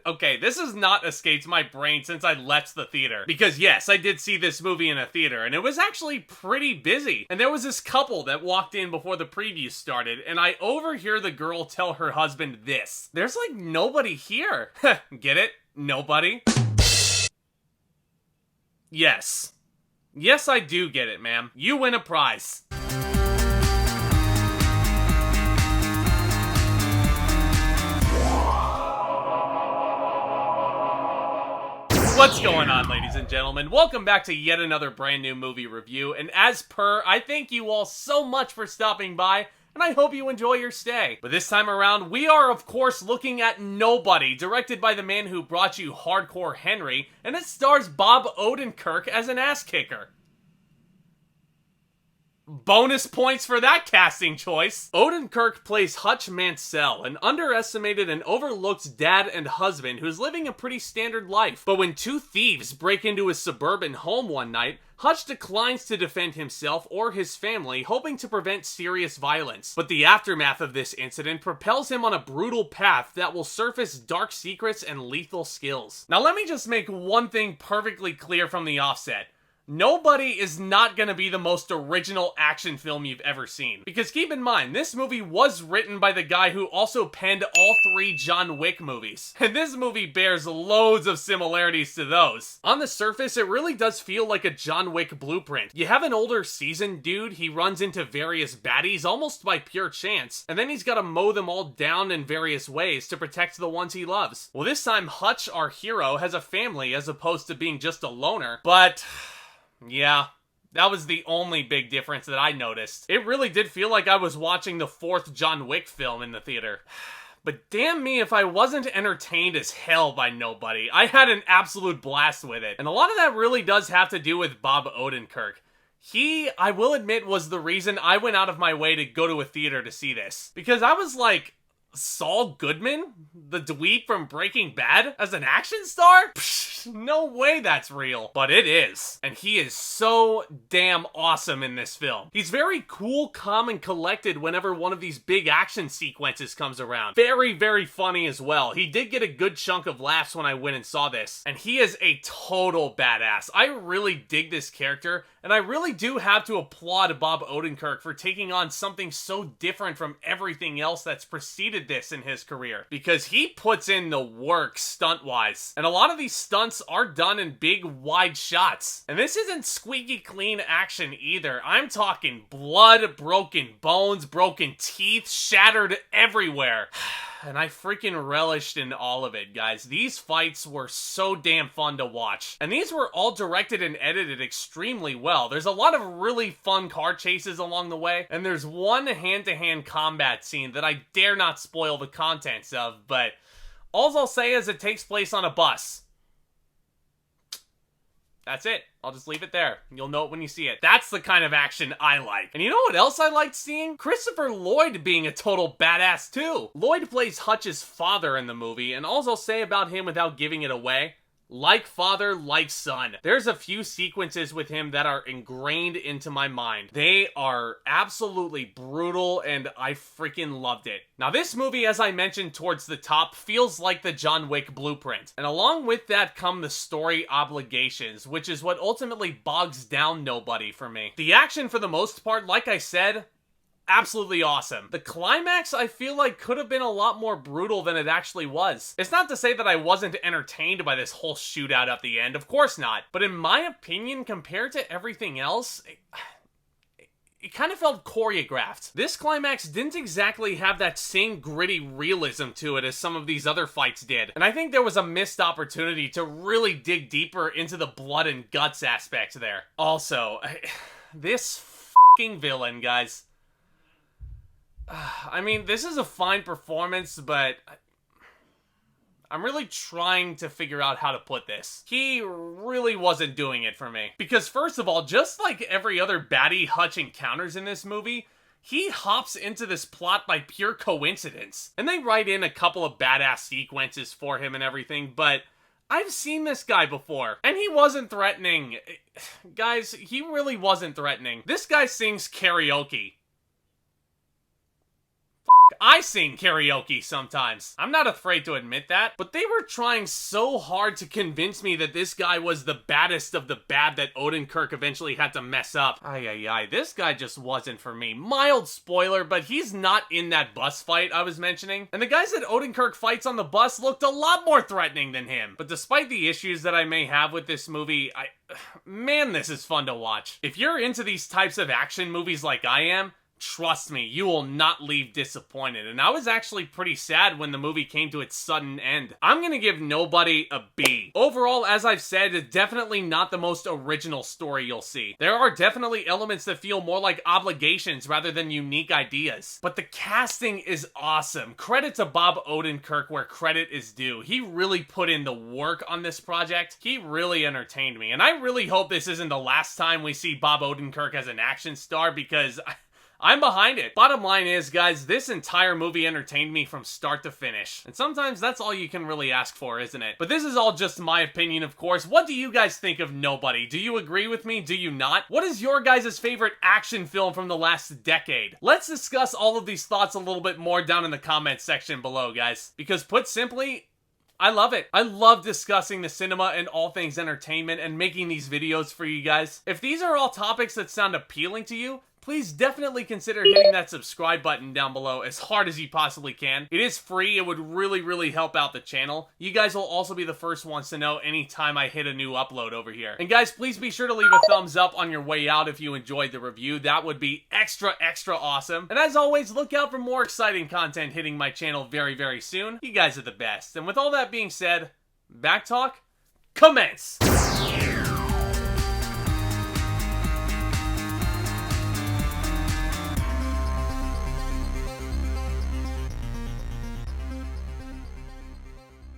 Okay, this has not escaped my brain since I left the theater. Because yes, I did see this movie in a theater, and it was actually pretty busy. And there was this couple that walked in before the preview started, and I overhear the girl tell her husband this. There's like nobody here. Get it? Nobody? Yes. Yes, I do get it, ma'am. You win a prize. What's going on, ladies and gentlemen? Welcome back to yet another brand new movie review, and as per, I thank you all so much for stopping by, and I hope you enjoy your stay. But this time around, we are of course looking at Nobody, directed by the man who brought you Hardcore Henry, and it stars Bob Odenkirk as an ass kicker. Bonus points for that casting choice. Odenkirk plays Hutch Mansell, an underestimated and overlooked dad and husband who's living a pretty standard life. But when two thieves break into his suburban home one night, Hutch declines to defend himself or his family, hoping to prevent serious violence. But the aftermath of this incident propels him on a brutal path that will surface dark secrets and lethal skills. Now let me just make one thing perfectly clear from the offset. Nobody is not going to be the most original action film you've ever seen. Because keep in mind, this movie was written by the guy who also penned all 3 John Wick movies. And this movie bears loads of similarities to those. On the surface, it really does feel like a John Wick blueprint. You have an older seasoned dude, he runs into various baddies almost by pure chance, and then he's got to mow them all down in various ways to protect the ones he loves. Well, this time Hutch, our hero, has a family as opposed to being just a loner, but yeah, that was the only big difference that I noticed. It really did feel like I was watching the 4th John Wick film in the theater. But damn me if I wasn't entertained as hell by Nobody. I had an absolute blast with it. And a lot of that really does have to do with Bob Odenkirk. He, I will admit, was the reason I went out of my way to go to a theater to see this. Because I was like, Saul Goodman? The dweeb from Breaking Bad? As an action star? Psh, no way that's real. But it is. And he is so damn awesome in this film. He's very cool, calm, and collected whenever one of these big action sequences comes around. Very, very funny as well. He did get a good chunk of laughs when I went and saw this. And he is a total badass. I really dig this character, and I really do have to applaud Bob Odenkirk for taking on something so different from everything else that's preceded this in his career. Because he puts in the work stunt-wise. And a lot of these stunts are done in big, wide shots. And this isn't squeaky clean action either. I'm talking blood, broken bones, broken teeth, shattered everywhere. And I freaking relished in all of it, guys. These fights were so damn fun to watch. And these were all directed and edited extremely well. There's a lot of really fun car chases along the way, and there's one hand-to-hand combat scene that I dare not spoil the contents of, but all I'll say is it takes place on a bus. That's it. I'll just leave it there. You'll know it when you see it. That's the kind of action I like. And you know what else I liked seeing? Christopher Lloyd being a total badass too. Lloyd plays Hutch's father in the movie, and all I'll say about him without giving it away, like father, like son. There's a few sequences with him that are ingrained into my mind. They are absolutely brutal, and I freaking loved it. Now this movie, as I mentioned towards the top, feels like the John Wick blueprint. And along with that come the story obligations, which is what ultimately bogs down Nobody for me. The action, for the most part, like I said, absolutely awesome. The climax, I feel like, could have been a lot more brutal than it actually was. It's not to say that I wasn't entertained by this whole shootout at the end, of course not. But in my opinion, compared to everything else, it kind of felt choreographed. This climax didn't exactly have that same gritty realism to it as some of these other fights did. And I think there was a missed opportunity to really dig deeper into the blood and guts aspect there. Also, this fucking villain, guys. I mean, this is a fine performance, but I'm really trying to figure out how to put this. He really wasn't doing it for me. Because first of all, just like every other baddie Hutch encounters in this movie, he hops into this plot by pure coincidence. And they write in a couple of badass sequences for him and everything, but I've seen this guy before, and he wasn't threatening. Guys, he really wasn't threatening. This guy sings karaoke. I sing karaoke sometimes. I'm not afraid to admit that, but they were trying so hard to convince me that this guy was the baddest of the bad that Odenkirk eventually had to mess up. Ay, this guy just wasn't for me. Mild spoiler, but he's not in that bus fight I was mentioning. And the guys that Odenkirk fights on the bus looked a lot more threatening than him. But despite the issues that I may have with this movie, man, this is fun to watch. If you're into these types of action movies like I am, trust me, you will not leave disappointed. And I was actually pretty sad when the movie came to its sudden end. I'm gonna give Nobody a B. Overall, as I've said, it's definitely not the most original story you'll see. There are definitely elements that feel more like obligations rather than unique ideas. But the casting is awesome. Credit to Bob Odenkirk where credit is due. He really put in the work on this project. He really entertained me. And I really hope this isn't the last time we see Bob Odenkirk as an action star, because I'm behind it. Bottom line is, guys, this entire movie entertained me from start to finish. And sometimes that's all you can really ask for, isn't it? But this is all just my opinion, of course. What do you guys think of Nobody? Do you agree with me? Do you not? What is your guys' favorite action film from the last decade? Let's discuss all of these thoughts a little bit more down in the comments section below, guys. Because put simply, I love it. I love discussing the cinema and all things entertainment and making these videos for you guys. If these are all topics that sound appealing to you, please definitely consider hitting that subscribe button down below as hard as you possibly can. It is free. It would really help out the channel. You guys will also be the first ones to know anytime I hit a new upload over here. And guys, please be sure to leave a thumbs up on your way out if you enjoyed the review. That would be extra awesome. And as always, look out for more exciting content hitting my channel very soon. You guys are the best. And with all that being said, back talk, commence!